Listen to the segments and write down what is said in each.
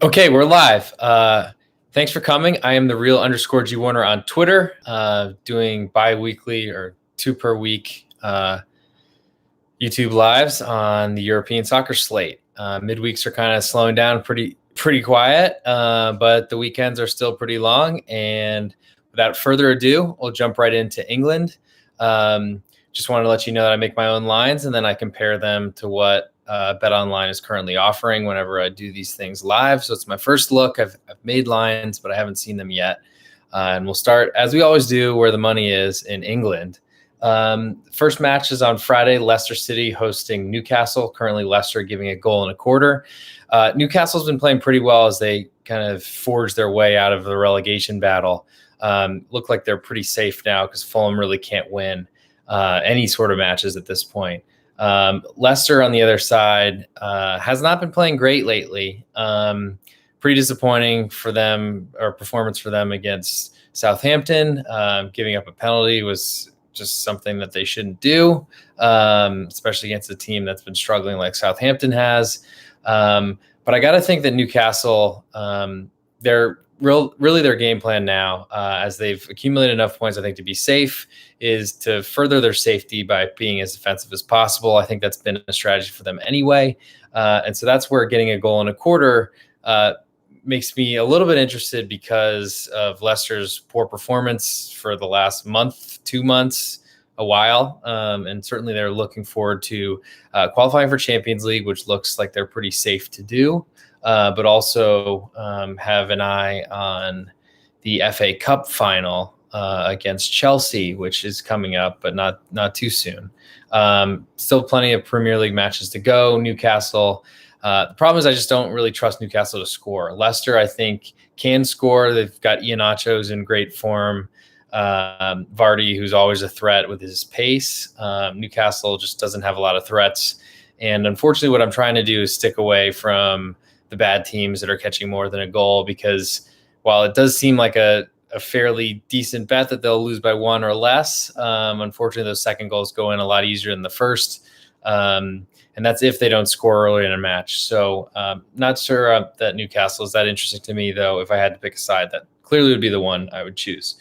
Okay, we're live. Thanks for coming. I am the real _ G Warner on Twitter, doing bi-weekly or 2 per week YouTube lives on the European soccer slate. Midweeks are kind of slowing down, pretty quiet, but the weekends are still pretty long. And without further ado, we'll jump right into England. Just wanted to let you know that I make my own lines and then I compare them to what Bet Online is currently offering whenever I do these things live. So it's my first look. I've made lines, but I haven't seen them yet. And we'll start, as we always do, where the money is in England. First match is on Friday. Leicester City hosting Newcastle. Currently, Leicester giving a goal and a quarter. Newcastle's been playing pretty well as they kind of forge their way out of the relegation battle. Look like they're pretty safe now because Fulham really can't win any sort of matches at this point. Leicester on the other side has not been playing great lately. Pretty disappointing for them, or performance for them against Southampton. Giving up a penalty was just something that they shouldn't do, especially against a team that's been struggling like Southampton has. But I got to think that Newcastle, they're really their game plan now, as they've accumulated enough points, I think, to be safe, is to further their safety by being as defensive as possible. I think that's been a strategy for them anyway. And so that's where getting a goal and a quarter makes me a little bit interested because of Leicester's poor performance for the last month, 2 months, a while. And certainly they're looking forward to qualifying for Champions League, which looks like they're pretty safe to do. But also have an eye on the FA Cup final against Chelsea, which is coming up, but not too soon. Still plenty of Premier League matches to go. Newcastle. The problem is I just don't really trust Newcastle to score. Leicester, I think, can score. They've got Iheanacho, who's in great form. Vardy, who's always a threat with his pace. Newcastle just doesn't have a lot of threats. And unfortunately, what I'm trying to do is stick away from the bad teams that are catching more than a goal, because while it does seem like a fairly decent bet that they'll lose by 1 or less, unfortunately those second goals go in a lot easier than the first, and that's if they don't score early in a match. So not sure that Newcastle is that interesting to me, though. If I had to pick a side, that clearly would be the one I would choose.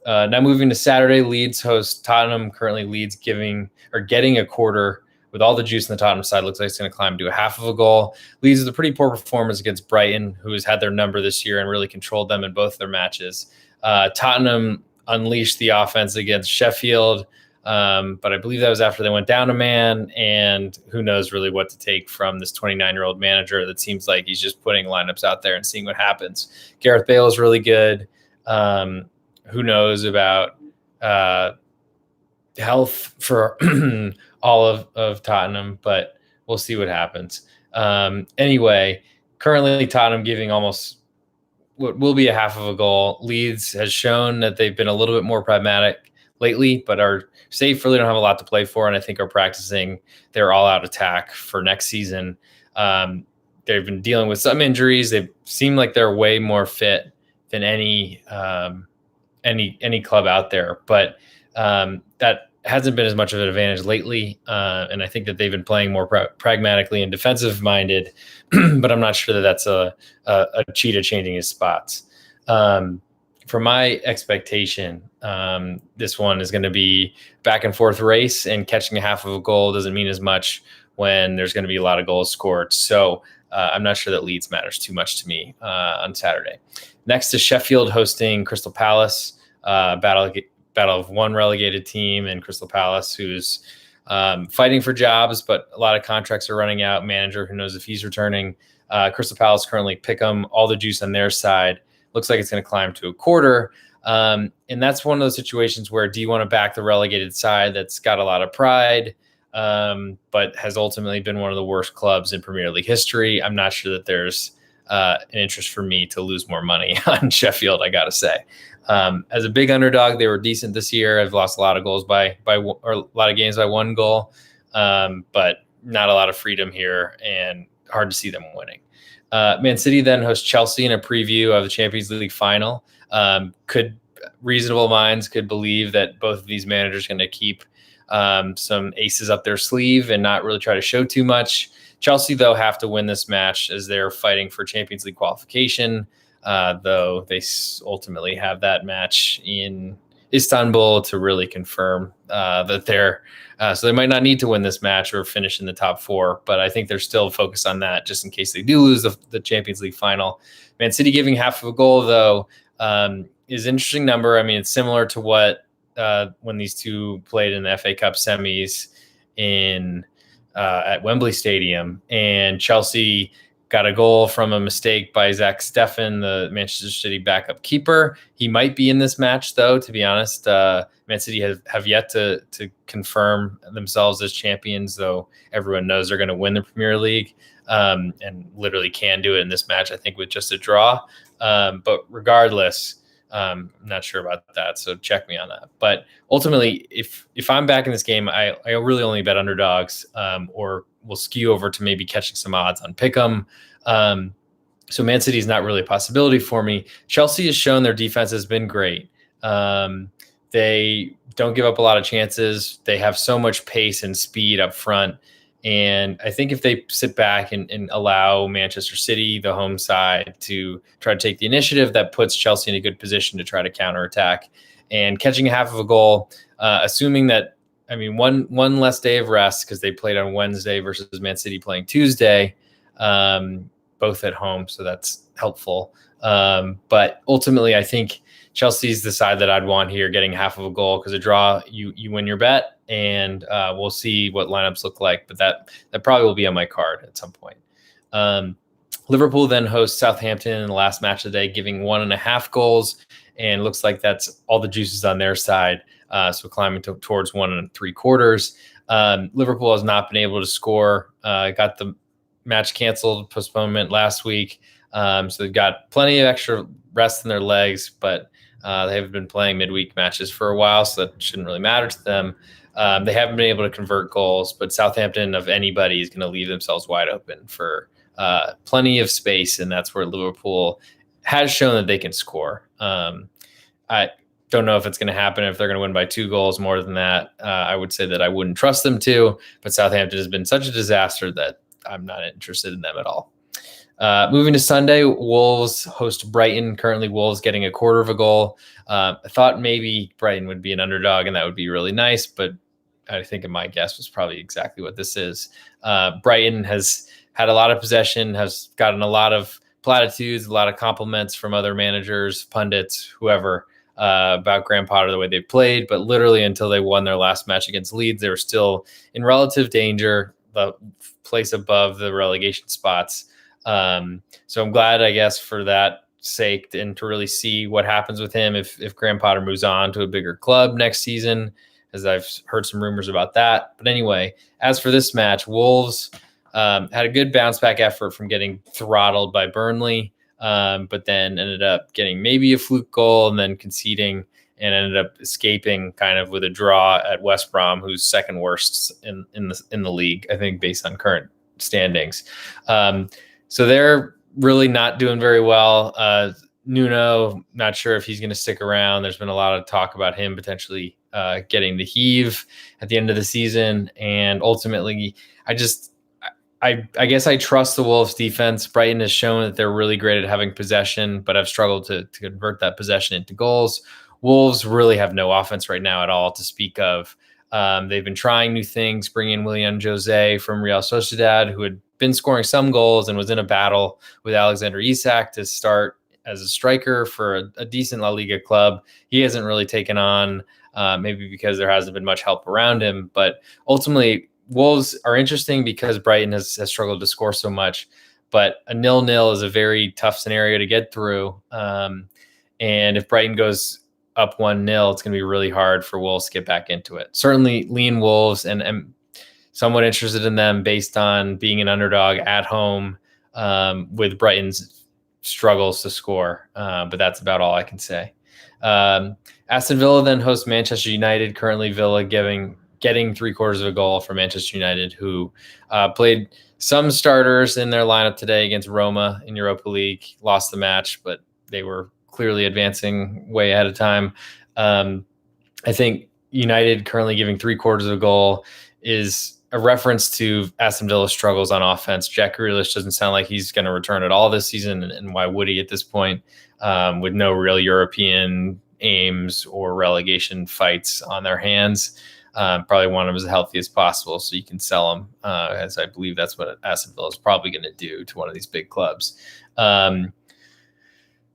Now moving to Saturday, Leeds host Tottenham. Currently Leeds getting a quarter. With all the juice in the Tottenham side, looks like it's going to climb to a half of a goal. Leeds is a pretty poor performance against Brighton, who has had their number this year and really controlled them in both their matches. Tottenham unleashed the offense against Sheffield, but I believe that was after they went down a man, and who knows really what to take from this 29-year-old manager that seems like he's just putting lineups out there and seeing what happens. Gareth Bale is really good. Who knows about health for all of Tottenham, but we'll see what happens. Anyway, currently Tottenham giving almost what will be a half of a goal. Leeds has shown that they've been a little bit more pragmatic lately, but are safe, really don't have a lot to play for, and I think are practicing their all-out attack for next season. They've been dealing with some injuries. They seem like they're way more fit than any club out there, but that hasn't been as much of an advantage lately. And I think that they've been playing more pragmatically and defensive minded, but I'm not sure that that's a cheetah changing his spots. For my expectation, this one is going to be back and forth race, and catching a half of a goal doesn't mean as much when there's going to be a lot of goals scored. So I'm not sure that Leeds matters too much to me on Saturday. Next is Sheffield hosting Crystal Palace. Battle of one relegated team, and Crystal Palace, who's fighting for jobs, but a lot of contracts are running out. Manager, who knows if he's returning. Crystal Palace currently pick 'em, all the juice on their side. Looks like it's going to climb to a quarter. And that's one of those situations where, do you want to back the relegated side that's got a lot of pride, but has ultimately been one of the worst clubs in Premier League history? I'm not sure that there's an interest for me to lose more money on Sheffield, I got to say. As a big underdog, they were decent this year. I've lost a lot of goals or a lot of games by 1 goal, but not a lot of freedom here, and hard to see them winning. Man City then hosts Chelsea in a preview of the Champions League final. Reasonable minds could believe that both of these managers are going to keep some aces up their sleeve and not really try to show too much. Chelsea, though, have to win this match as they're fighting for Champions League qualification, though they ultimately have that match in Istanbul to really confirm that they're so they might not need to win this match or finish in the top 4, but I think they're still focused on that just in case they do lose the Champions League final. Man City giving half of a goal, though, is an interesting number. I mean, it's similar to what when these two played in the FA Cup semis at Wembley Stadium, and Chelsea got a goal from a mistake by Zach Steffen, the Manchester City backup keeper. He might be in this match, though, to be honest. Man City have yet to confirm themselves as champions, though everyone knows they're going to win the Premier League and literally can do it in this match, I think, with just a draw. But regardless, I'm not sure about that, so check me on that. But ultimately, if I'm back in this game, I really only bet underdogs or will skew over to maybe catching some odds on Pick'em. So Man City is not really a possibility for me. Chelsea has shown their defense has been great. They don't give up a lot of chances. They have so much pace and speed up front. And I think if they sit back and allow Manchester City, the home side, to try to take the initiative, that puts Chelsea in a good position to try to counterattack. And catching half of a goal, assuming that, I mean, one less day of rest because they played on Wednesday versus Man City playing Tuesday, both at home, so that's helpful. But ultimately, I think Chelsea's the side that I'd want here, getting half of a goal, because a draw, you win your bet, and we'll see what lineups look like. But that probably will be on my card at some point. Liverpool then hosts Southampton in the last match of the day, giving 1.5 goals, and looks like that's all the juices on their side. So climbing towards 1 3/4. Liverpool has not been able to score. Got the match canceled, postponement last week. So they've got plenty of extra rest in their legs, but they have been playing midweek matches for a while, so that shouldn't really matter to them. They haven't been able to convert goals, but Southampton, of anybody, is going to leave themselves wide open for plenty of space, and that's where Liverpool has shown that they can score. I don't know if it's going to happen if they're going to win by 2 goals more than that. I would say that I wouldn't trust them to, but Southampton has been such a disaster that I'm not interested in them at all. Moving to Sunday, Wolves host Brighton. Currently, Wolves getting 1/4 of a goal. I thought maybe Brighton would be an underdog, and that would be really nice, but I think my guess was probably exactly what this is. Brighton has had a lot of possession, has gotten a lot of platitudes, a lot of compliments from other managers, pundits, whoever, about Graham Potter, the way they played, but literally until they won their last match against Leeds, they were still in relative danger, the place above the relegation spots. So I'm glad, I guess, for that sake, and to really see what happens with him if Graham Potter moves on to a bigger club next season, as I've heard some rumors about that. But anyway, as for this match, Wolves had a good bounce back effort from getting throttled by Burnley, but then ended up getting maybe a fluke goal and then conceding, and ended up escaping kind of with a draw at West Brom, who's second worst in the league, I think, based on current standings. So they're really not doing very well. Nuno, not sure if he's going to stick around. There's been a lot of talk about him potentially getting the heave at the end of the season. And ultimately, I guess I trust the Wolves defense. Brighton has shown that they're really great at having possession, but I've struggled to convert that possession into goals. Wolves really have no offense right now at all to speak of. They've been trying new things, bringing in Willian Jose from Real Sociedad, who had been scoring some goals and was in a battle with Alexander Isak to start as a striker for a decent La Liga club. He hasn't really taken on, maybe because there hasn't been much help around him. But ultimately, Wolves are interesting because Brighton has struggled to score so much. But a 0-0 is a very tough scenario to get through. And if Brighton goes up 1-0, it's going to be really hard for Wolves to get back into it. Certainly lean Wolves, and I'm somewhat interested in them based on being an underdog at home, with Brighton's struggles to score. But that's about all I can say. Aston Villa then hosts Manchester United. Currently, Villa getting 3/4 of a goal for Manchester United, who played some starters in their lineup today against Roma in Europa League, lost the match, but they were clearly advancing way ahead of time. I think United currently giving 3/4 of a goal is a reference to Aston Villa's struggles on offense. Jack Grealish doesn't sound like he's going to return at all this season, and why would he at this point, with no real European aims or relegation fights on their hands? Probably want him as healthy as possible so you can sell him, as I believe that's what Aston Villa is probably going to do to one of these big clubs.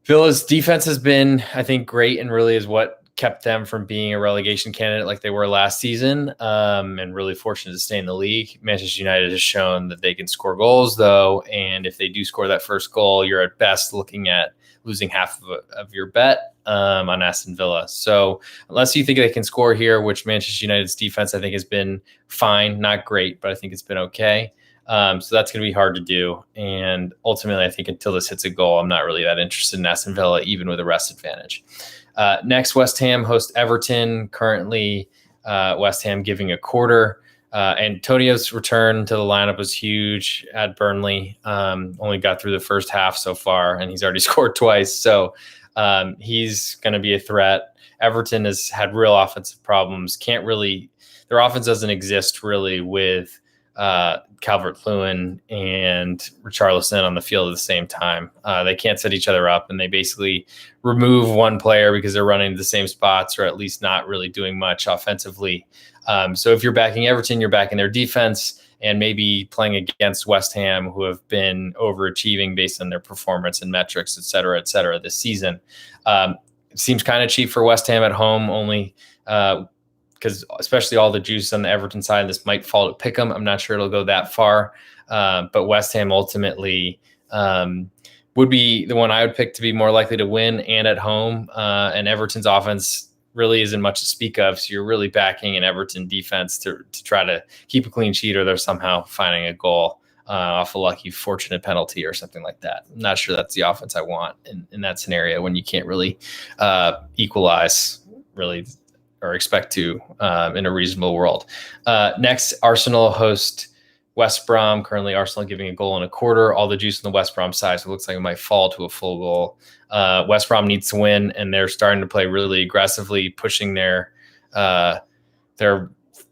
Villa's defense has been, I think, great, and really is what kept them from being a relegation candidate like they were last season, and really fortunate to stay in the league. Manchester United has shown that they can score goals, though, and if they do score that first goal, you're at best looking at losing half of your bet on Aston Villa. So unless you think they can score here, which Manchester United's defense I think has been fine, not great, but I think it's been okay. So that's going to be hard to do. And ultimately, I think until this hits a goal, I'm not really that interested in Aston Villa, even with a rest advantage. Next, West Ham host Everton. Currently, West Ham giving a quarter. Antonio's return to the lineup was huge at Burnley. Only got through the first half so far, and he's already scored twice. So he's going to be a threat. Everton has had real offensive problems. Their offense doesn't exist really with Calvert-Lewin and Richarlison on the field at the same time. They can't set each other up, and they basically remove one player because they're running to the same spots, or at least not really doing much offensively. So if you're backing Everton, you're backing their defense, and maybe playing against West Ham, who have been overachieving based on their performance and metrics, et cetera, this season. It seems kind of cheap for West Ham at home, only because especially all the juice on the Everton side, this might fall to pick 'em. I'm not sure it'll go that far. But West Ham ultimately would be the one I would pick to be more likely to win, and at home. And Everton's offense really isn't much to speak of. So you're really backing an Everton defense to try to keep a clean sheet, or they're somehow finding a goal off a lucky, fortunate penalty or something like that. I'm not sure that's the offense I want in that scenario when you can't really equalize really, or expect to in a reasonable world. Next, Arsenal host West Brom. Currently, Arsenal giving a goal and a quarter. All the juice on the West Brom side, so it looks like it might fall to a full goal. West Brom needs to win, and they're starting to play really aggressively, pushing their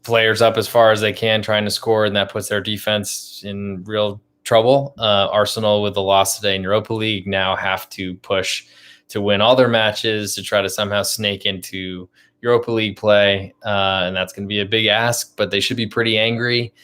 players up as far as they can, trying to score, and that puts their defense in real trouble. Arsenal, with the loss today in Europa League, now have to push to win all their matches to try to somehow snake into Europa League play, and that's going to be a big ask, but they should be pretty angry.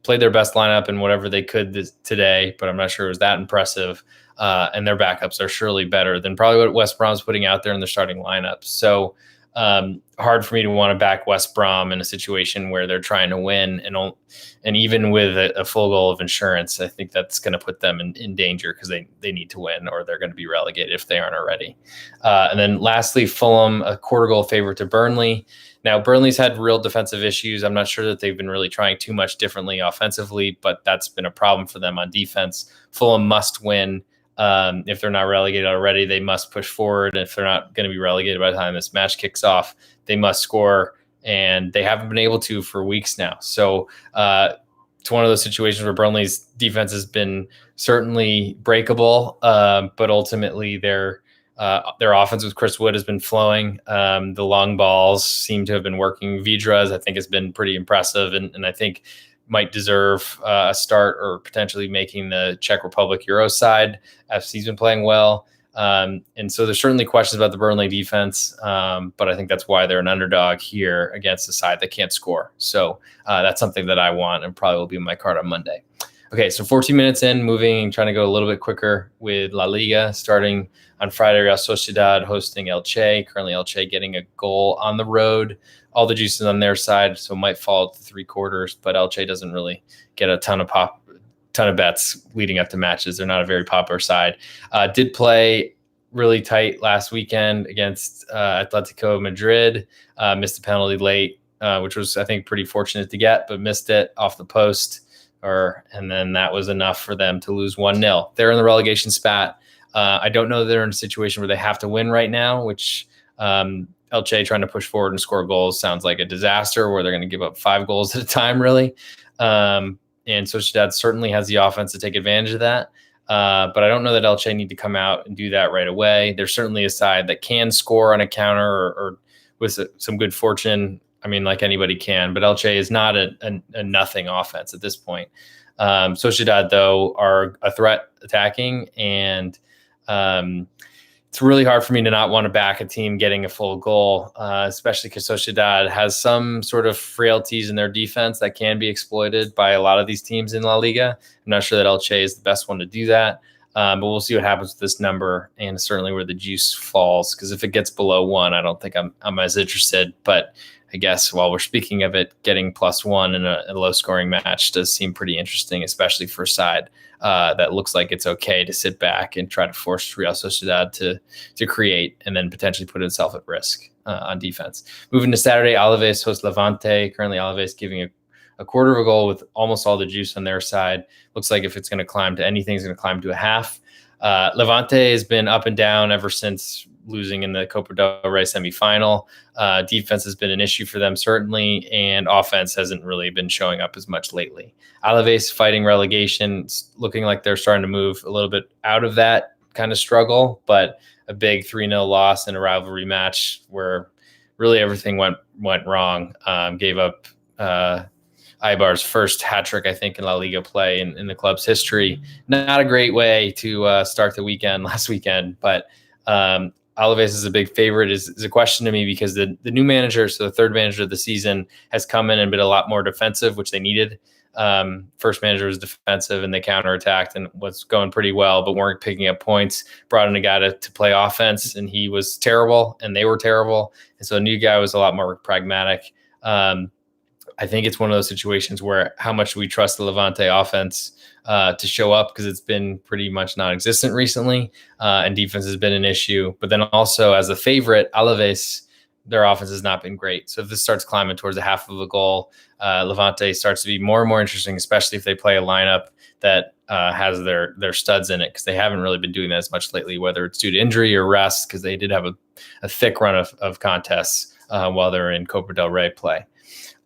Played their best lineup and whatever they could today, but I'm not sure it was that impressive. And their backups are surely better than probably what West Brom's putting out there in their starting lineup. So hard for me to want to back West Brom in a situation where they're trying to win, and even with a full goal of insurance, I think that's going to put them in danger because they need to win, or they're going to be relegated if they aren't already. And then lastly, Fulham, a quarter goal favorite to Burnley. Now, Burnley's had real defensive issues. I'm not sure that they've been really trying too much differently offensively, but that's been a problem for them on defense. Fulham must win. If they're not relegated already, they must push forward. If they're not going to be relegated by the time this match kicks off, they must score, and they haven't been able to for weeks now. So it's one of those situations where Burnley's defense has been certainly breakable, but ultimately their offense with Chris Wood has been flowing. The long balls seem to have been working. Vidra's, I think, has been pretty impressive, and I think might deserve a start, or potentially making the Czech Republic Euro side. FC's been playing well. And so there's certainly questions about the Burnley defense, but I think that's why they're an underdog here against a side that can't score. So that's something that I want, and probably will be in my card on Monday. Okay, so 14 minutes in, trying to go a little bit quicker with La Liga, starting on Friday. Real Sociedad hosting Elche. Currently, Elche getting a goal on the road. All the juice is on their side, so it might fall to 3/4. But Elche doesn't really get a ton of bets leading up to matches. They're not a very popular side. Did play really tight last weekend against Atletico Madrid. Missed a penalty late, which was, I think, pretty fortunate to get, but missed it off the post. And then that was enough for them to lose 1-0. They're in the relegation spat. I don't know that they're in a situation where they have to win right now, which Elche trying to push forward and score goals sounds like a disaster, where they're going to give up 5 goals at a time, really. And Sociedad certainly has the offense to take advantage of that. But I don't know that Elche need to come out and do that right away. There's certainly a side that can score on a counter or with some good fortune I mean, like anybody can, but Elche is not a nothing offense at this point. Sociedad, though, are a threat attacking, and it's really hard for me to not want to back a team getting a full goal, especially because Sociedad has some sort of frailties in their defense that can be exploited by a lot of these teams in La Liga. I'm not sure that Elche is the best one to do that, but we'll see what happens with this number and certainly where the juice falls, because if it gets below 1, I don't think I'm as interested. But I guess while we're speaking of it, getting +1 in a low-scoring match does seem pretty interesting, especially for a side that looks like it's okay to sit back and try to force Real Sociedad to create and then potentially put itself at risk on defense. Moving to Saturday, Alaves host Levante. Currently, Alaves giving a quarter of a goal with almost all the juice on their side. Looks like if it's going to climb to anything, it's going to climb to a half. Levante has been up and down ever since losing in the Copa del Rey semifinal. Defense has been an issue for them, certainly, and offense hasn't really been showing up as much lately. Alaves fighting relegation. It's looking like they're starting to move a little bit out of that kind of struggle, but a big 3-0 loss in a rivalry match where really everything went wrong. Gave up Ibar's first hat-trick, I think, in La Liga play in the club's history. Not a great way to start the weekend last weekend, but Alaves is a big favorite is a question to me because the new manager, so the third manager of the season, has come in and been a lot more defensive, which they needed. First manager was defensive and they counterattacked and was going pretty well, but weren't picking up points. Brought in a guy to play offense and he was terrible and they were terrible. And so a new guy was a lot more pragmatic. I think it's one of those situations where how much we trust the Levante offense to show up, because it's been pretty much non-existent recently, and defense has been an issue. But then also as a favorite, Alaves, their offense has not been great. So if this starts climbing towards a half of a goal, Levante starts to be more and more interesting, especially if they play a lineup that has their studs in it, because they haven't really been doing that as much lately, whether it's due to injury or rest, because they did have a thick run of contests while they're in Copa del Rey play.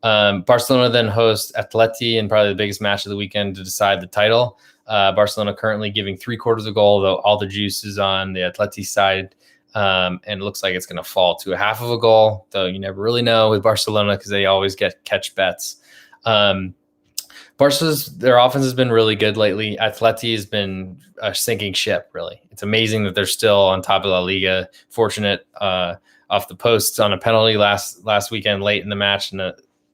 Barcelona then hosts Atleti in probably the biggest match of the weekend to decide the title. Barcelona currently giving 3/4 of goal, though all the juice is on the Atleti side. And it looks like it's going to fall to a half of a goal, though you never really know with Barcelona because they always catch bets. Barca's, their offense has been really good lately. Atleti has been a sinking ship, really. It's amazing that they're still on top of La Liga. Fortunate off the posts on a penalty last weekend late in the match, and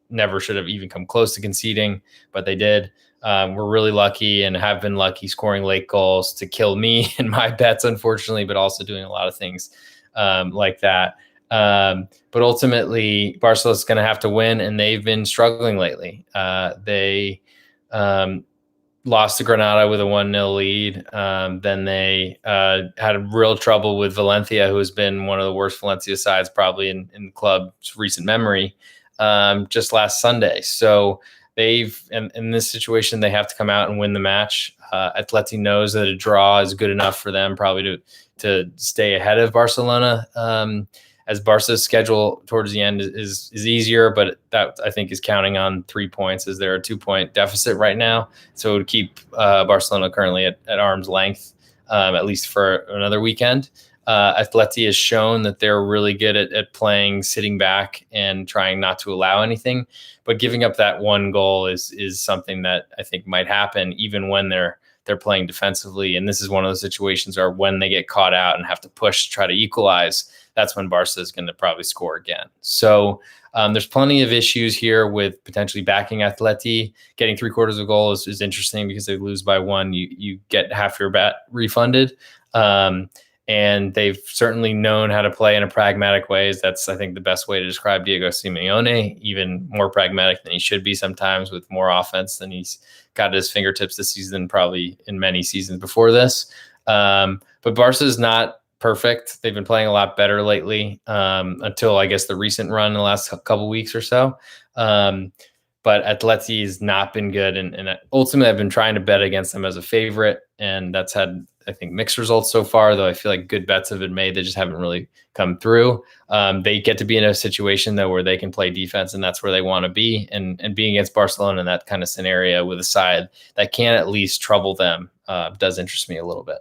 never should have even come close to conceding, but they did. We're really lucky and have been lucky scoring late goals to kill me and my bets, unfortunately, but also doing a lot of things like that. But ultimately, Barcelona's going to have to win, and they've been struggling lately. They lost to Granada with a 1-0 lead. Then they had real trouble with Valencia, who has been one of the worst Valencia sides probably in the club's recent memory, just last Sunday. So they've, in this situation, they have to come out and win the match. Atleti knows that a draw is good enough for them probably to stay ahead of Barcelona, as Barca's schedule towards the end is easier, but that I think is counting on 3 points, as they're a 2-point deficit right now. So it would keep Barcelona currently at arm's length, at least for another weekend. Atleti has shown that they're really good at playing, sitting back and trying not to allow anything, but giving up that one goal is something that I think might happen even when they're playing defensively. And this is one of those situations where when they get caught out and have to push to try to equalize, that's when Barca is going to probably score again. So there's plenty of issues here with potentially backing Atleti. Getting 3/4 of a goal is interesting because they lose by 1. You get half your bet refunded. And they've certainly known how to play in a pragmatic way. That's, I think, the best way to describe Diego Simeone, even more pragmatic than he should be sometimes, with more offense than he's got at his fingertips this season, probably in many seasons before this. But Barca is not perfect. They've been playing a lot better lately, until, I guess, the recent run in the last couple weeks or so. But Atleti has not been good. And ultimately, I've been trying to bet against them as a favorite, and that's had, I think, mixed results so far, though I feel like good bets have been made. They just haven't really come through. They get to be in a situation, though, where they can play defense, and that's where they want to be. And being against Barcelona in that kind of scenario with a side that can at least trouble them does interest me a little bit.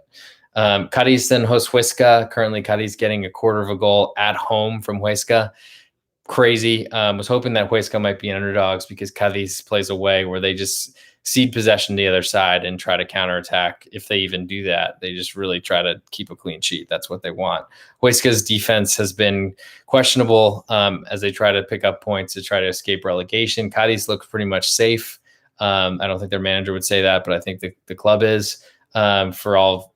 Cadiz then hosts Huesca. Currently, Cadiz getting 1/4 of a goal at home from Huesca. crazy. Was hoping that Huesca might be underdogs because Cadiz plays away where they just cede possession to the other side and try to counterattack. If they even do that, they just really try to keep a clean sheet. That's what they want. Huesca's defense has been questionable as they try to pick up points to try to escape relegation. Cadiz looks pretty much safe. I don't think their manager would say that, but I think the club is for all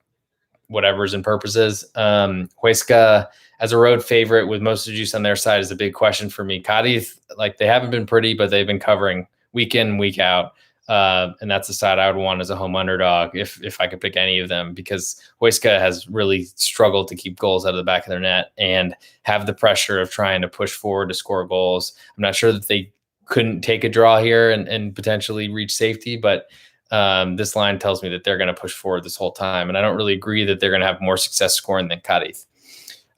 whatever's and purposes. Huesca as a road favorite with most of the juice on their side is a big question for me. Cadiz, like they haven't been pretty, but they've been covering week in, week out. And that's the side I would want as a home underdog if I could pick any of them, because Huesca has really struggled to keep goals out of the back of their net and have the pressure of trying to push forward to score goals. I'm not sure that they couldn't take a draw here and potentially reach safety, but this line tells me that they're going to push forward this whole time. And I don't really agree that they're going to have more success scoring than Cadiz.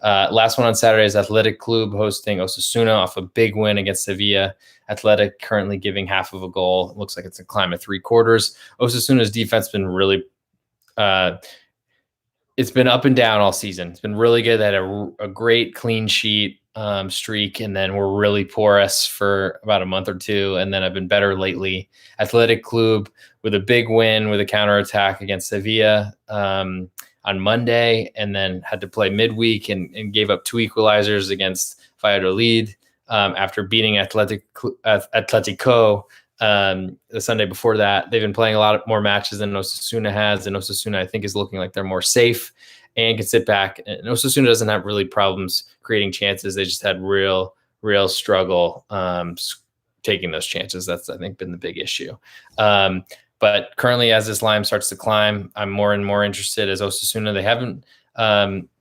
Last one on Saturday is Athletic Club hosting Osasuna off a big win against Sevilla. Athletic currently giving half of a goal. It looks like it's a climb of 3/4. Osasuna's defense been really, it's been up and down all season. It's been really good. They had a great clean sheet streak, and then were really porous for about a month or two, and then have been better lately. Athletic Club with a big win with a counterattack against Sevilla on Monday, and then had to play midweek and gave up 2 equalizers against Valladolid after beating Atletico the Sunday before that. They've been playing a lot more matches than Osasuna has, and Osasuna, I think, is looking like they're more safe and can sit back. And Osasuna doesn't have really problems creating chances. They just had real struggle taking those chances. That's, I think, been the big issue. But currently, as this line starts to climb, I'm more and more interested as Osasuna. They haven't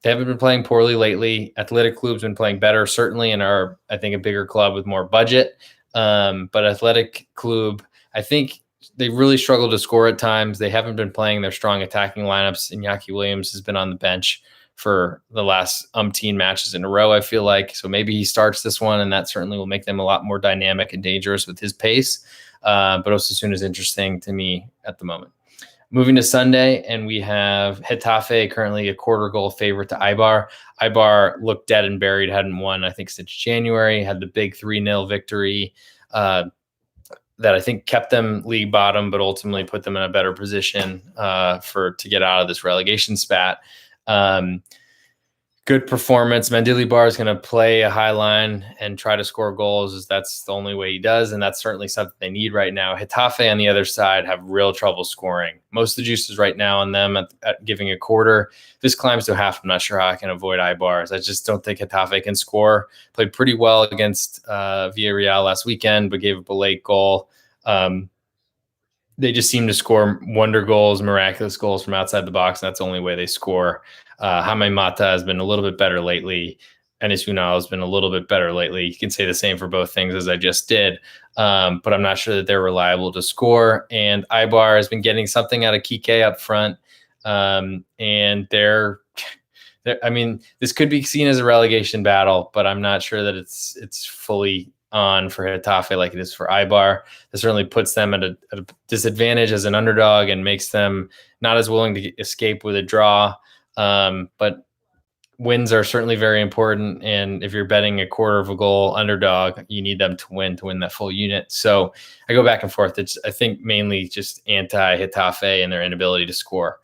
been playing poorly lately. Athletic Club's been playing better, certainly, and are, I think, a bigger club with more budget. But Athletic Club, I think they really struggle to score at times. They haven't been playing their strong attacking lineups. Iñaki Williams has been on the bench for the last umpteen matches in a row, I feel like. So maybe he starts this one, and that certainly will make them a lot more dynamic and dangerous with his pace. But Osasuna is interesting to me at the moment. Moving to Sunday, and we have Getafe currently a 1/4 goal favorite to Eibar. Eibar looked dead and buried, hadn't won, I think, since January, had the big 3-0 victory that I think kept them league bottom, but ultimately put them in a better position to get out of this relegation spat. Good performance. Mendilibar is going to play a high line and try to score goals, as that's the only way he does, and that's certainly something they need right now. Getafe on the other side have real trouble scoring. Most of the juice is right now on them at giving a 1/4. This climbs to half. I'm not sure how I can avoid Eibar. I just don't think Getafe can score. Played pretty well against Villarreal last weekend, but gave up a late goal. They just seem to score wonder goals, miraculous goals from outside the box, and that's the only way they score. Jaime Mata has been a little bit better lately. Enes Unal has been a little bit better lately. You can say the same for both things, as I just did. But I'm not sure that they're reliable to score. And Eibar has been getting something out of Kike up front. And I mean, this could be seen as a relegation battle, but I'm not sure that it's fully on for Getafe like it is for Eibar. That certainly puts them at a disadvantage as an underdog and makes them not as willing to escape with a draw. But wins are certainly very important. And if you're betting a 1/4 goal underdog, you need them to win that full unit. So I go back and forth. It's, I think, mainly just anti-Getafe and their inability to score.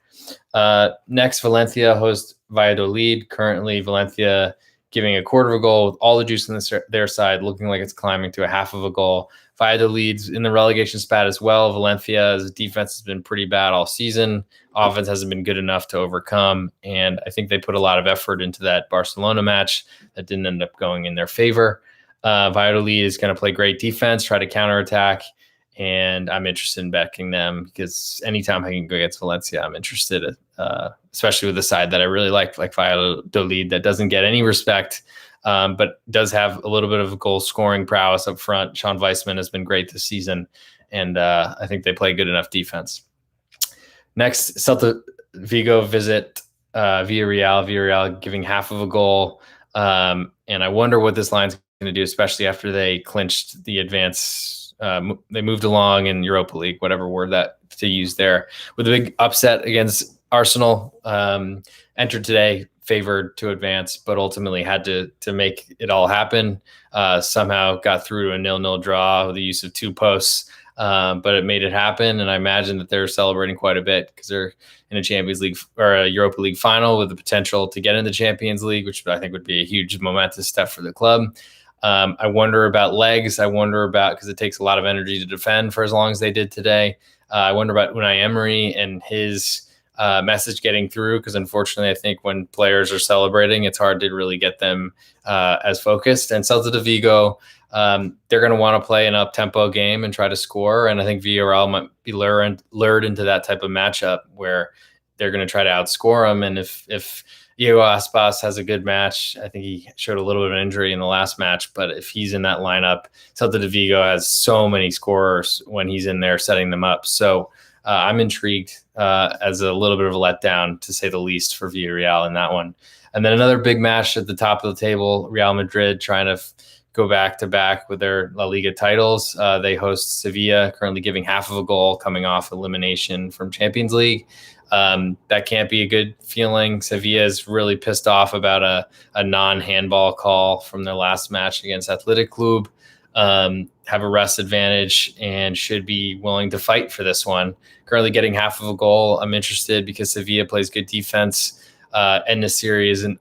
Next, Valencia hosts Valladolid. Currently, Valencia giving a 1/4 goal with all the juice on their side, looking like it's climbing to a half of a goal. Valladolid's in the relegation spat as well. Valencia's defense has been pretty bad all season. Offense hasn't been good enough to overcome, and I think they put a lot of effort into that Barcelona match that didn't end up going in their favor. Valladolid is going to play great defense, try to counterattack, and I'm interested in backing them because anytime I can go against Valencia, I'm interested, especially with the side that I really like Valladolid, that doesn't get any respect, but does have a little bit of goal scoring prowess up front. Sean Weissman has been great this season, and I think they play good enough defense. Next, Celta Vigo visit Villarreal. Villarreal giving half of a goal, and I wonder what this line's going to do, especially after they clinched the advance. They moved along in Europa League, whatever word that to use there, with a big upset against Arsenal. Entered today favored to advance, but ultimately had to make it all happen. Somehow got through to a 0-0 draw with the use of 2 posts, but it made it happen. And I imagine that they're celebrating quite a bit because they're in a Champions League or a Europa League final with the potential to get in the Champions League, which I think would be a huge momentous step for the club. I wonder about legs. I wonder about, because it takes a lot of energy to defend for as long as they did today. I wonder about Unai Emery and his message getting through, because unfortunately, I think when players are celebrating, it's hard to really get them as focused. And Celta de Vigo, they're going to want to play an up-tempo game and try to score. And I think Villarreal might be lured into that type of matchup where they're going to try to outscore them. And if Diego Aspas has a good match, I think he showed a little bit of an injury in the last match, but if he's in that lineup, Celta de Vigo has so many scorers when he's in there setting them up. So I'm intrigued as a little bit of a letdown, to say the least, for Villarreal in that one. And then another big match at the top of the table, Real Madrid trying to go back-to-back with their La Liga titles. They host Sevilla, currently giving half of a goal, coming off elimination from Champions League. That can't be a good feeling. Sevilla is really pissed off about a non-handball call from their last match against Athletic Club. Have a rest advantage and should be willing to fight for this one. Currently getting half of a goal. I'm interested because Sevilla plays good defense. And Nasiri isn't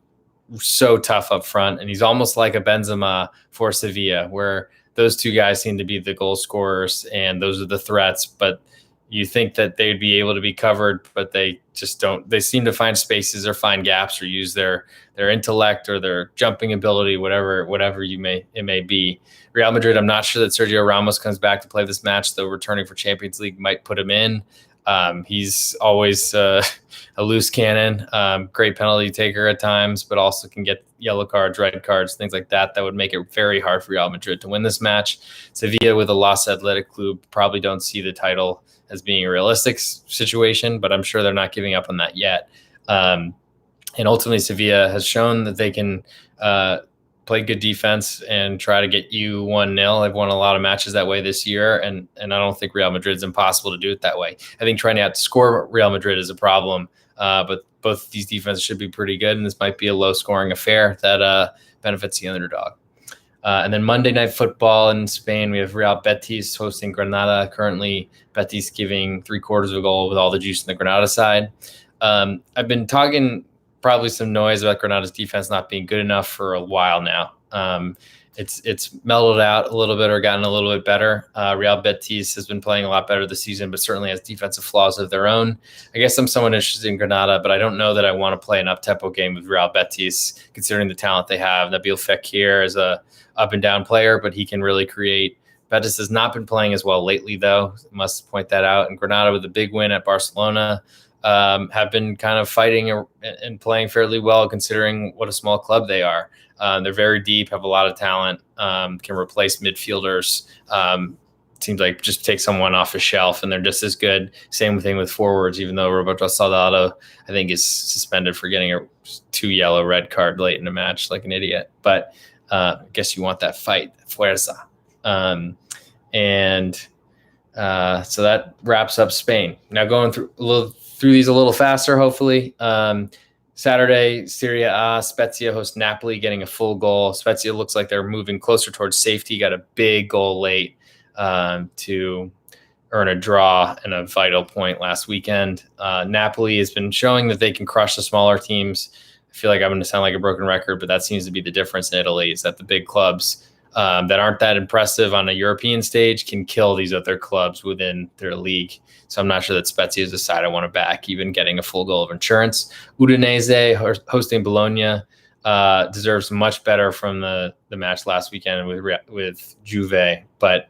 so tough up front, and he's almost like a Benzema for Sevilla, where those two guys seem to be the goal scorers and those are the threats. But you think that they'd be able to be covered, but they just don't. They seem to find spaces or find gaps or use their intellect or their jumping ability, whatever it may be. Real Madrid, I'm not sure that Sergio Ramos comes back to play this match, though returning for Champions League might put him in. He's always a loose cannon, great penalty taker at times, but also can get yellow cards, red cards, things like that. That would make it very hard for Real Madrid to win this match. Sevilla with a loss at Athletic Club probably don't see the title as being a realistic situation, but I'm sure they're not giving up on that yet. And ultimately, Sevilla has shown that they can play good defense and try to get you 1-0. They've won a lot of matches that way this year, and I don't think Real Madrid's impossible to do it that way. I think trying to outscore Real Madrid is a problem, but both of these defenses should be pretty good, and this might be a low-scoring affair that benefits the underdog. And then Monday Night Football in Spain, we have Real Betis hosting Granada. Currently, Betis giving 3/4 of a goal with all the juice on the Granada side. I've been talking probably some noise about Granada's defense not being good enough for a while now. It's mellowed out a little bit or gotten a little bit better. Real Betis has been playing a lot better this season, but certainly has defensive flaws of their own. I guess I'm somewhat interested in Granada, but I don't know that I want to play an up-tempo game with Real Betis, considering the talent they have. Nabil Fekir is a up-and-down player, but he can really create. Betis has not been playing as well lately, though. Must point that out. And Granada, with a big win at Barcelona, have been kind of fighting and playing fairly well, considering what a small club they are. They're very deep, have a lot of talent, can replace midfielders. Seems like just take someone off a shelf and they're just as good. Same thing with forwards, even though Roberto Soldado, I think, is suspended for getting a 2 yellow red card late in the match like an idiot. But I guess you want that fight, fuerza. So that wraps up Spain. Now going through these a little faster, hopefully. Saturday, Serie A, Spezia hosts Napoli, getting a full goal. Spezia looks like they're moving closer towards safety. Got a big goal late to earn a draw and a vital point last weekend. Napoli has been showing that they can crush the smaller teams. I feel like I'm going to sound like a broken record, but that seems to be the difference in Italy, is that the big clubs that aren't that impressive on a European stage can kill these other clubs within their league. So I'm not sure that Spezia is a side I want to back, even getting a full goal of insurance. Udinese hosting Bologna deserves much better from the match last weekend with Juve, but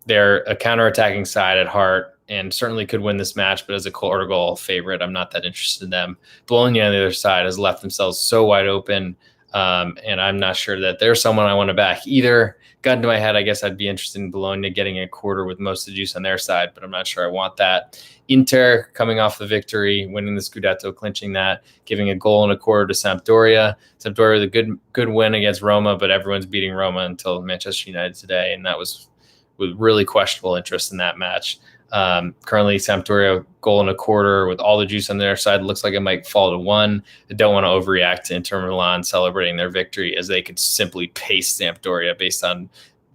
they're a counterattacking side at heart and certainly could win this match, but as a quarter goal favorite, I'm not that interested in them. Bologna on the other side has left themselves so wide open, and I'm not sure that they're someone I want to back either. Gun to my head, I guess I'd be interested in Bologna getting a quarter with most of the juice on their side, but I'm not sure I want that. Inter coming off the victory, winning the Scudetto, clinching that, giving a goal and a quarter to Sampdoria. Sampdoria with a good win against Roma, but everyone's beating Roma until Manchester United today, and that was with really questionable interest in that match. Currently, Sampdoria goal and a quarter with all the juice on their side. Looks like it might fall to 1. I don't want to overreact to Inter Milan celebrating their victory, as they could simply pace Sampdoria based on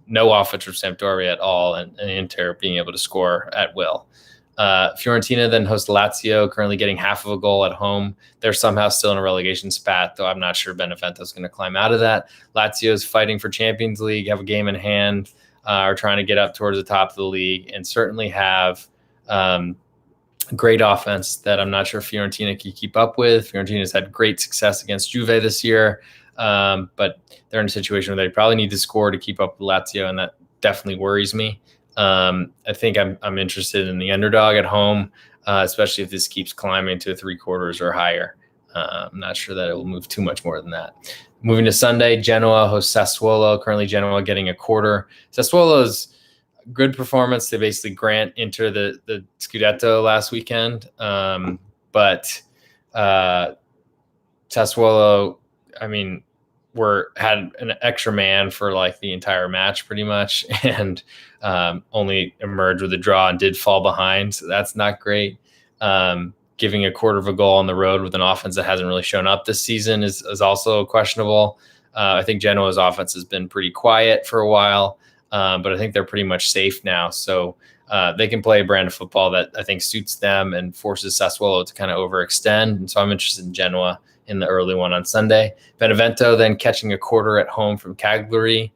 no offense from Sampdoria at all, and Inter being able to score at will. Fiorentina then hosts Lazio, currently getting half of a goal at home. They're somehow still in a relegation spat, though I'm not sure Benevento is going to climb out of that. Lazio is fighting for Champions League, have a game in hand, are trying to get up towards the top of the league, and certainly have great offense that I'm not sure Fiorentina can keep up with. Fiorentina's had great success against Juve this year, but they're in a situation where they probably need to score to keep up with Lazio, and that definitely worries me. I think I'm interested in the underdog at home, especially if this keeps climbing to 3/4 or higher. I'm not sure that it will move too much more than that. Moving to Sunday, Genoa hosts Sassuolo. Currently, Genoa getting a quarter. Sassuolo's good performance. They basically grant Inter the Scudetto last weekend, but Sassuolo, I mean, had an extra man for like the entire match pretty much, and only emerged with a draw and did fall behind. So that's not great. Giving a quarter of a goal on the road with an offense that hasn't really shown up this season is also questionable. I think Genoa's offense has been pretty quiet for a while, but I think they're pretty much safe now. So they can play a brand of football that I think suits them and forces Sassuolo to kind of overextend. And so I'm interested in Genoa in the early one on Sunday. Benevento then catching a quarter at home from Cagliari.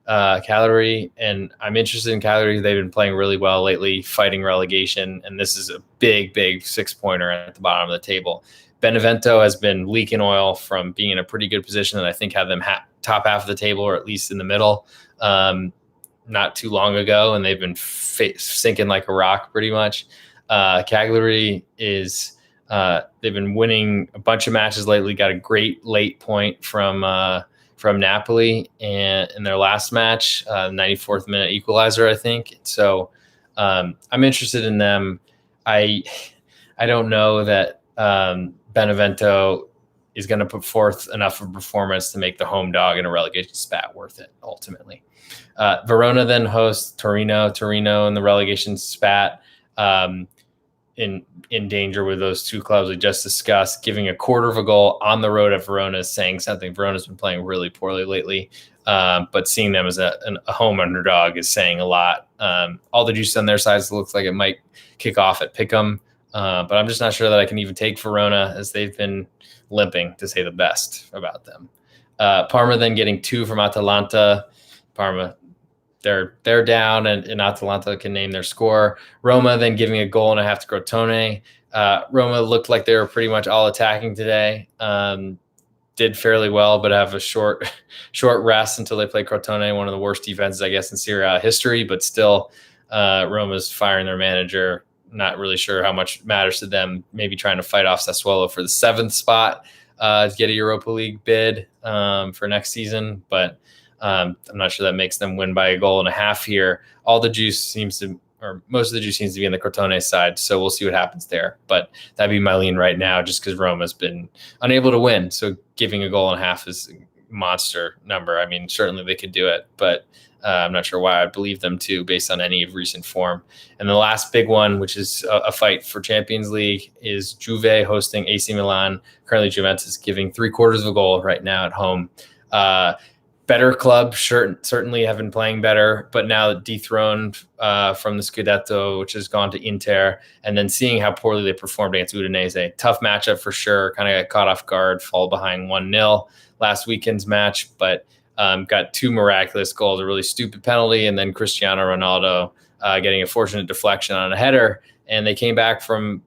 And I'm interested in Cagliari. They've been playing really well lately, fighting relegation, and this is a big 6-pointer at the bottom of the table. Benevento has been leaking oil from being in a pretty good position, and I think have them top half of the table, or at least in the middle, not too long ago, and they've been sinking like a rock pretty much. Cagliari is they've been winning a bunch of matches lately, got a great late point from Napoli and in their last match, 94th minute equalizer, I think. So I'm interested in them. I don't know that Benevento is going to put forth enough of a performance to make the home dog in a relegation spat worth it ultimately. Verona then hosts Torino. Torino in the relegation spat, in danger with those two clubs we just discussed. Giving a quarter of a goal on the road at Verona is saying something. Verona's been playing really poorly lately, but seeing them as a home underdog is saying a lot. All the juice on their sides looks like it might kick off at Pick'em, but I'm just not sure that I can even take Verona, as they've been limping, to say the best about them. Parma then getting 2 from Atalanta. Parma, they're down, and Atalanta can name their score. Roma then giving a goal and a half to Crotone. Roma looked like they were pretty much all attacking today. Did fairly well, but have a short rest until they play Crotone, one of the worst defenses, I guess, in Serie A history. But still, Roma's firing their manager. Not really sure how much matters to them. Maybe trying to fight off Sassuolo for the 7th spot to get a Europa League bid for next season, but I'm not sure that makes them win by a goal and a half here. All the juice seems to, or most of the juice seems to be on the Crotone side, so we'll see what happens there. But that'd be my lean right now, just because Roma's been unable to win. So giving a goal and a half is a monster number. I mean, certainly they could do it, but I'm not sure why I'd believe them to, based on any of recent form. And the last big one, which is a fight for Champions League, is Juve hosting AC Milan. Currently, Juventus giving 3/4 of a goal right now at home. Better club, certainly have been playing better, but now dethroned from the Scudetto, which has gone to Inter, and then seeing how poorly they performed against Udinese. Tough matchup for sure, kind of got caught off guard, fall behind 1-0 last weekend's match, but got 2 miraculous goals, a really stupid penalty, and then Cristiano Ronaldo getting a fortunate deflection on a header, and they came back from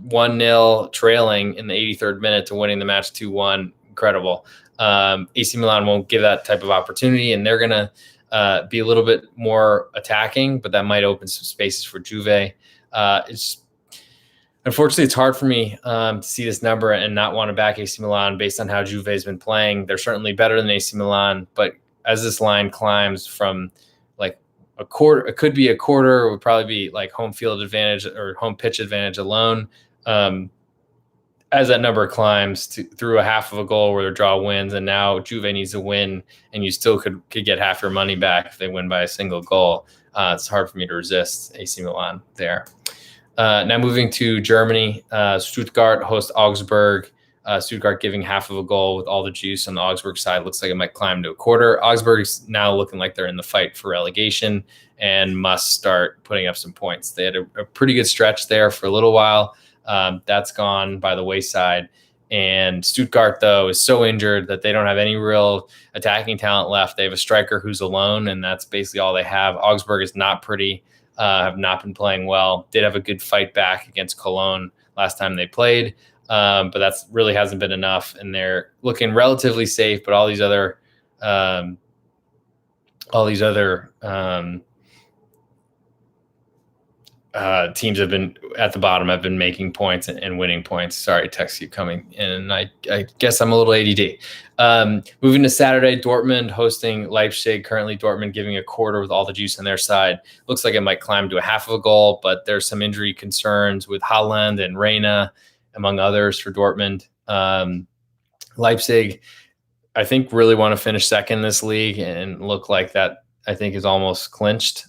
1-0 trailing in the 83rd minute to winning the match 2-1. Incredible. AC Milan won't give that type of opportunity, and they're going to be a little bit more attacking, but that might open some spaces for Juve. Unfortunately, it's hard for me to see this number and not want to back AC Milan based on how Juve has been playing. They're certainly better than AC Milan, but as this line climbs from like a quarter, it could be a quarter, it would probably be like home field advantage or home pitch advantage alone. As that number climbs through a half of a goal where the draw wins, and now Juve needs to win, and you still could get half your money back if they win by a single goal. It's hard for me to resist AC Milan there. Now moving to Germany, Stuttgart host Augsburg. Stuttgart giving half of a goal with all the juice on the Augsburg side. Looks like it might climb to a quarter. Augsburg is now looking like they're in the fight for relegation and must start putting up some points. They had a pretty good stretch there for a little while. That's gone by the wayside. And Stuttgart, though, is so injured that they don't have any real attacking talent left. They have a striker who's alone, and that's basically all they have. Augsburg is not pretty, have not been playing well. Did have a good fight back against Cologne last time they played, but that's really hasn't been enough. And they're looking relatively safe, but all these other teams have been at the bottom, have been making points and winning points. Sorry, texts keep coming in, and I guess I'm a little ADD. Moving to Saturday, Dortmund hosting Leipzig. Currently, Dortmund giving a quarter with all the juice on their side. Looks like it might climb to a half of a goal, but there's some injury concerns with Haaland and Reina, among others, for Dortmund. Leipzig, I think, really want to finish second in this league and look like that, I think, is almost clinched.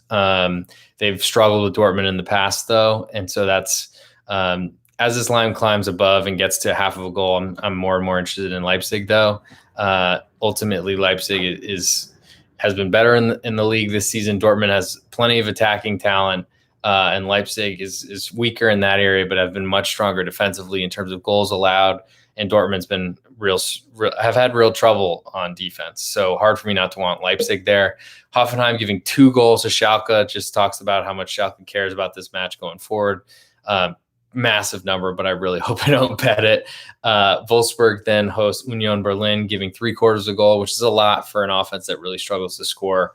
They've struggled with Dortmund in the past, though. And so that's as this line climbs above and gets to half of a goal, I'm more and more interested in Leipzig, though. Ultimately, Leipzig has been better in the league this season. Dortmund has plenty of attacking talent, and Leipzig is weaker in that area, but have been much stronger defensively in terms of goals allowed. And Dortmund's been have had real trouble on defense. So hard for me not to want Leipzig there. Hoffenheim giving 2 goals to Schalke just talks about how much Schalke cares about this match going forward. Massive number, but I really hope I don't bet it. Wolfsburg then hosts Union Berlin, giving 3/4 a goal, which is a lot for an offense that really struggles to score.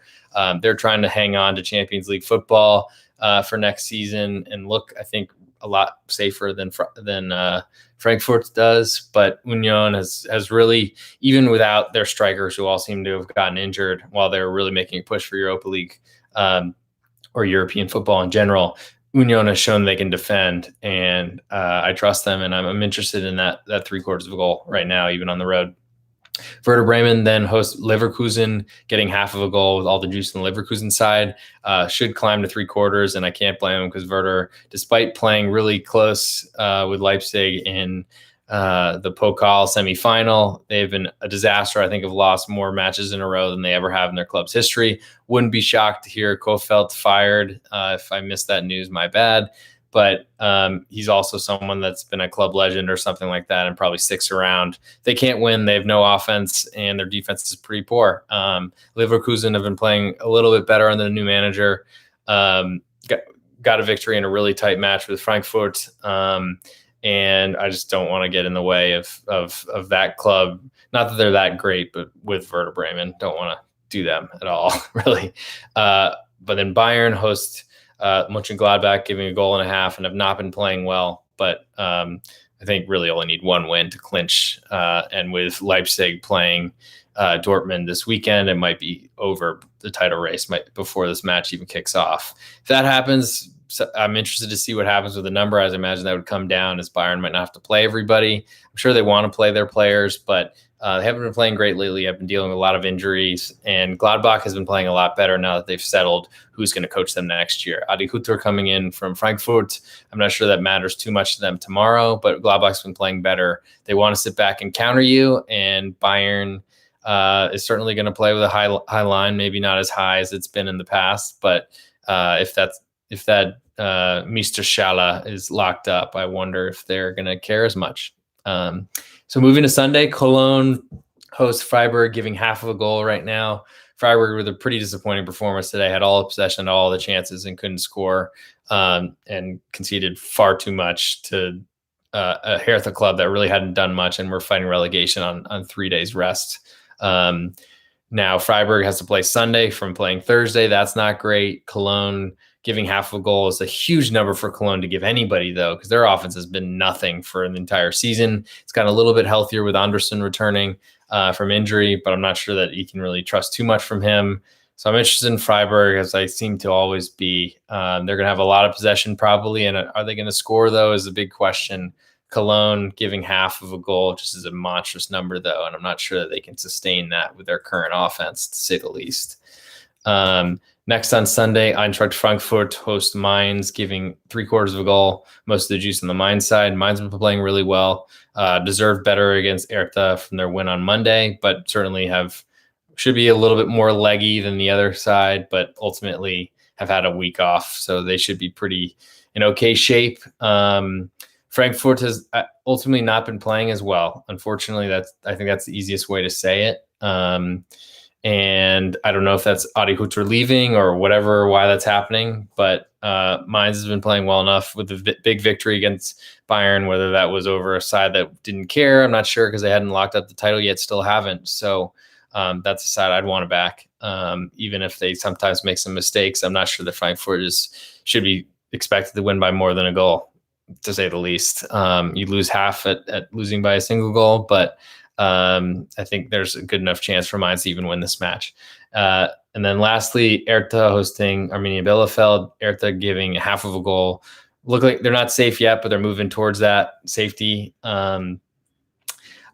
They're trying to hang on to Champions League football for next season and look, I think, a lot safer than Frankfurt does, but Union has really, even without their strikers who all seem to have gotten injured while they're really making a push for Europa League or European football in general, Union has shown they can defend, and I trust them, and I'm interested in that 3/4 of a goal right now, even on the road. Werder Bremen then hosts Leverkusen, getting half of a goal with all the juice on the Leverkusen side. Should climb to 3/4, and I can't blame them because Werder, despite playing really close with Leipzig in the Pokal semifinal, they've been a disaster. I think have lost more matches in a row than they ever have in their club's history. Wouldn't be shocked to hear Kofeld fired. If I missed that news, my bad. But he's also someone that's been a club legend or something like that and probably sticks around. They can't win. They have no offense, and their defense is pretty poor. Leverkusen have been playing a little bit better under the new manager. Got a victory in a really tight match with Frankfurt. And I just don't want to get in the way of that club. Not that they're that great, but with Werder Bremen, don't want to do them at all, really. But then Bayern hosts Mönchengladbach, giving a goal and a half, and have not been playing well. But I think really only need one win to clinch. And with Leipzig playing Dortmund this weekend, it might be over the title race before this match even kicks off. If that happens, I'm interested to see what happens with the number. As I imagine that would come down as Bayern might not have to play everybody. I'm sure they want to play their players, but they haven't been playing great lately. I've been dealing with a lot of injuries, and Gladbach has been playing a lot better now that they've settled who's going to coach them next year. Adi Hütter coming in from Frankfurt. I'm not sure that matters too much to them tomorrow, but Gladbach's been playing better. They want to sit back and counter you, and Bayern is certainly going to play with a high line, maybe not as high as it's been in the past, but if that Mr. Schala is locked up, I wonder if they're going to care as much. So moving to Sunday, Cologne hosts Freiburg, giving half of a goal right now. Freiburg with a pretty disappointing performance today, had all the possession, all the chances, and couldn't score, and conceded far too much to a Hertha club that really hadn't done much and were fighting relegation on 3 days rest. Now Freiburg has to play Sunday from playing Thursday. That's not great. Cologne giving half of a goal is a huge number for Cologne to give anybody, though, because their offense has been nothing for an entire season. It's gotten a little bit healthier with Anderson returning from injury, but I'm not sure that you can really trust too much from him. So I'm interested in Freiburg, as I seem to always be. They're going to have a lot of possession probably, and are they going to score, though, is a big question. Cologne giving half of a goal just is a monstrous number, though, and I'm not sure that they can sustain that with their current offense, to say the least. Next on Sunday, Eintracht Frankfurt host Mainz, giving 3/4 of a goal, most of the juice on the Mainz side. Mainz have been playing really well, deserved better against Hertha from their win on Monday, but certainly should be a little bit more leggy than the other side, but ultimately have had a week off, so they should be in okay shape. Frankfurt has ultimately not been playing as well. Unfortunately, I think that's the easiest way to say it. And I don't know if that's Adi Hütter leaving or why that's happening, but Mainz has been playing well enough with the big victory against Bayern, whether that was over a side that didn't care. I'm not sure because they hadn't locked up the title yet, still haven't. So that's a side I'd want to back, even if they sometimes make some mistakes. I'm not sure that Frankfurt should be expected to win by more than a goal, to say the least. You lose half at losing by a single goal, but I think there's a good enough chance for Mainz to even win this match. And then lastly, Hertha hosting Arminia Bielefeld. Hertha giving half of a goal. Look like they're not safe yet, but they're moving towards that safety.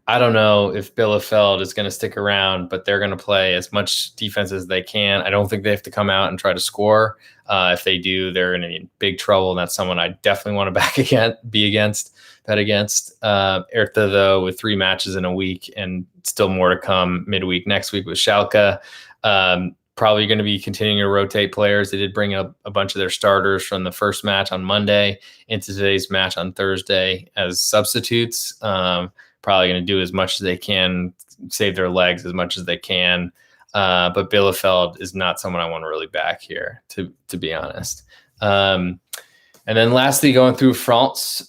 I don't know if Bielefeld is going to stick around, but they're going to play as much defense as they can. I don't think they have to come out and try to score. If they do, they're going to be in big trouble, and that's someone I definitely want to bet against. Hertha, though, with 3 matches in a week and still more to come midweek next week with Schalke, probably going to be continuing to rotate players. They did bring up a bunch of their starters from the first match on Monday into today's match on Thursday as substitutes. Probably going to do as much as they can, save their legs as much as they can. But Bielefeld is not someone I want to really back here, to be honest. And then lastly, going through France,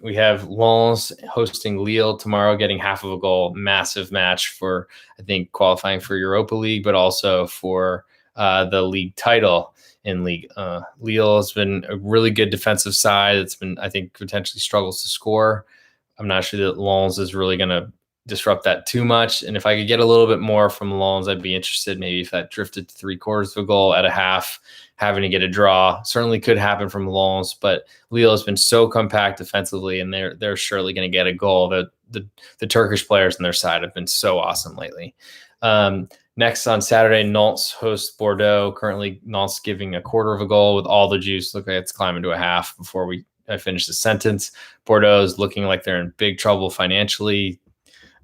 we have Lens hosting Lille tomorrow, getting half of a goal. Massive match for, I think, qualifying for Europa League, but also for the league title in League. Lille has been a really good defensive side. It's been, I think, potentially struggles to score. I'm not sure that Lens is really going to disrupt that too much. And if I could get a little bit more from Lens, I'd be interested. Maybe if that drifted to 3/4 of a goal at a half, having to get a draw certainly could happen from Lens. But Lille has been so compact defensively, and they're surely going to get a goal. The Turkish players on their side have been so awesome lately. Next on Saturday, Nantes hosts Bordeaux. Currently, Nantes giving 1/4 of a goal with all the juice. Look like it's climbing to a half before I finish the sentence. Bordeaux is looking like they're in big trouble financially.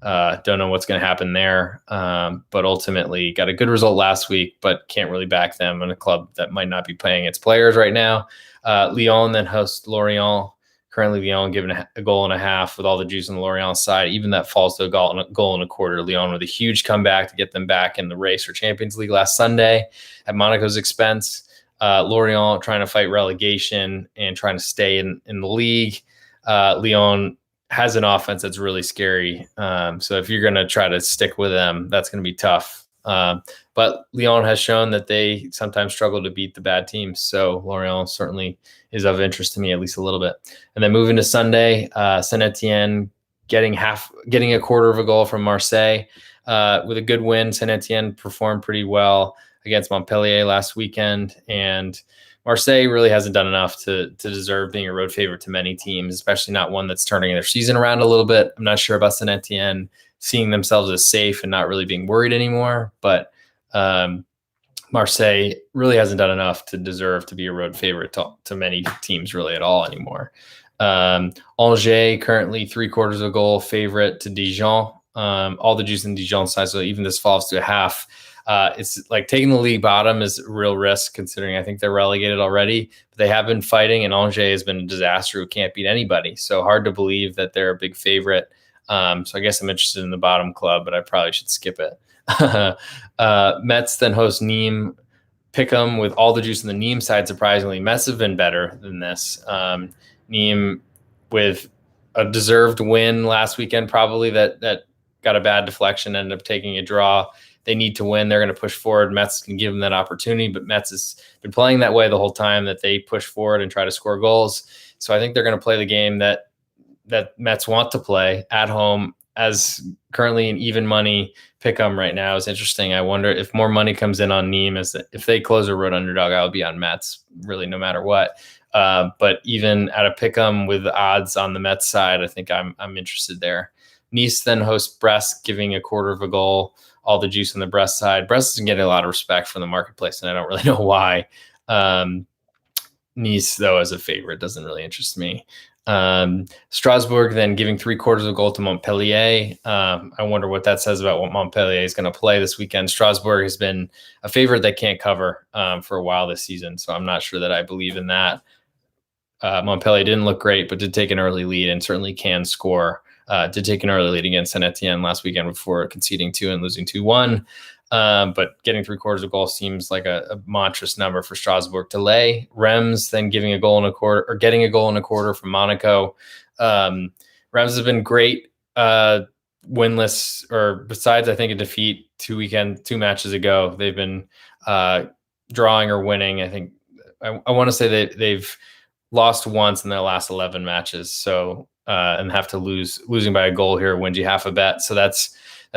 Don't know what's going to happen there, but ultimately got a good result last week, but can't really back them in a club that might not be paying its players right now. Lyon then hosts Lorient. Currently, Lyon given a goal and a half with all the juice on the Lorient side. Even that falls to a goal and a 1/4. Lyon with a huge comeback to get them back in the race for Champions League last Sunday at Monaco's expense. Lorient trying to fight relegation and trying to stay in the league. Lyon has an offense that's really scary. So if you're going to try to stick with them, that's going to be tough. But Lyon has shown that they sometimes struggle to beat the bad teams. So Lorient certainly is of interest to me, at least a little bit. And then moving to Sunday, Saint-Etienne getting 1/4 of a goal from Marseille. With a good win, Saint-Etienne performed pretty well against Montpellier last weekend, and Marseille really hasn't done enough to deserve being a road favorite to many teams, especially not one that's turning their season around a little bit. I'm not sure about Saint-Etienne seeing themselves as safe and not really being worried anymore, but Marseille really hasn't done enough to deserve to be a road favorite to many teams really at all anymore. Angers currently 3/4 of a goal favorite to Dijon. All the juice in Dijon's side, so even this falls to a half. It's like taking the league bottom is a real risk, considering I think they're relegated already. But they have been fighting, and Angers has been a disaster who can't beat anybody. So hard to believe that they're a big favorite. So I guess I'm interested in the bottom club, but I probably should skip it. Metz then host Nîmes. Pick'em with all the juice in the Nîmes side. Surprisingly, Metz have been better than this. Nîmes with a deserved win last weekend, probably that got a bad deflection, ended up taking a draw. They need to win. They're going to push forward. Metz can give them that opportunity, but Metz has been playing that way the whole time, that they push forward and try to score goals. So I think they're going to play the game that Metz want to play at home. As currently an even money pick'em right now is interesting. I wonder if more money comes in on Nîmes, if they close a road underdog, I'll be on Metz really no matter what. But even at a pick'em with odds on the Metz side, I think I'm interested there. Nice then hosts Brest, giving 1/4 of a goal. all the juice on the Brest side. Brest isn't getting a lot of respect from the marketplace, and I don't really know why. Nice, though, as a favorite doesn't really interest me. Strasbourg then giving 3/4 of a goal to Montpellier. I wonder what that says about what Montpellier is going to play this weekend. Strasbourg has been a favorite they can't cover for a while this season, so I'm not sure that I believe in that. Montpellier didn't look great, but did take an early lead and certainly can score. Did take an early lead against Saint Etienne last weekend before conceding 2 and losing 2-1. But getting 3/4 of goal seems like a monstrous number for Strasbourg to lay. Reims then giving a goal in a quarter, or getting a goal in a quarter from Monaco. Reims has been great, winless, or besides, I think, a defeat 2 matches ago. They've been drawing or winning. I think I want to say that they've lost once in their last 11 matches. So and have to losing by a goal here wins you half a bet. So that's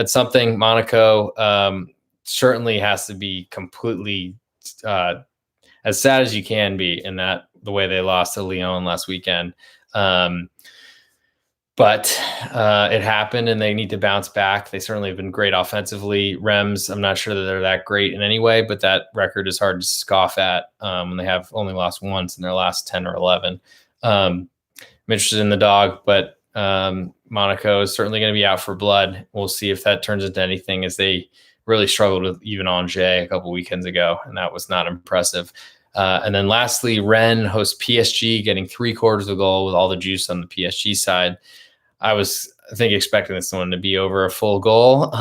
something. Monaco certainly has to be completely as sad as you can be in that the way they lost to Lyon last weekend. But it happened, and they need to bounce back. They certainly have been great offensively. Reims, I'm not sure that they're that great in any way, but that record is hard to scoff at when they have only lost once in their last 10 or 11. I'm interested in the dog, but Monaco is certainly going to be out for blood. We'll see if that turns into anything, as they really struggled with even Angers a couple weekends ago, and that was not impressive. And then lastly, Ren hosts PSG, getting 3/4 of a goal with all the juice on the PSG side. I think expecting this one to be over a full goal.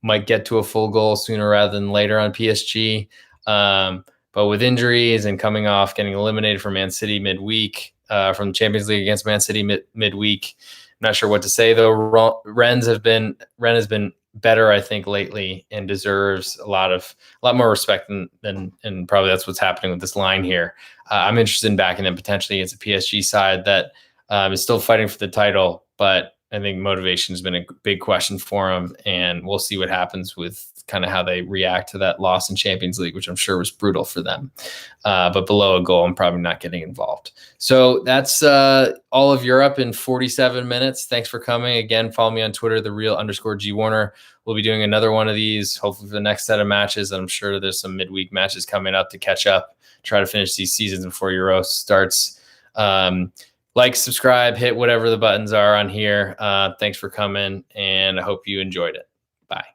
Might get to a full goal sooner rather than later on PSG. But with injuries and coming off getting eliminated from Man City midweek, from the Champions League against Man City midweek, I'm not sure what to say though. Ren has been better, I think, lately, and deserves a lot more respect than and probably that's what's happening with this line here. I'm interested in backing them potentially against a PSG side that is still fighting for the title, but I think motivation has been a big question for them, and we'll see what happens with kind of how they react to that loss in Champions League, which I'm sure was brutal for them. But below a goal, I'm probably not getting involved. So that's all of Europe in 47 minutes. Thanks for coming. Again, follow me on Twitter, @thereal_G Warner. We'll be doing another one of these, hopefully for the next set of matches. I'm sure there's some midweek matches coming up to catch up, try to finish these seasons before Euro starts. Like, subscribe, hit whatever the buttons are on here. Thanks for coming, and I hope you enjoyed it. Bye.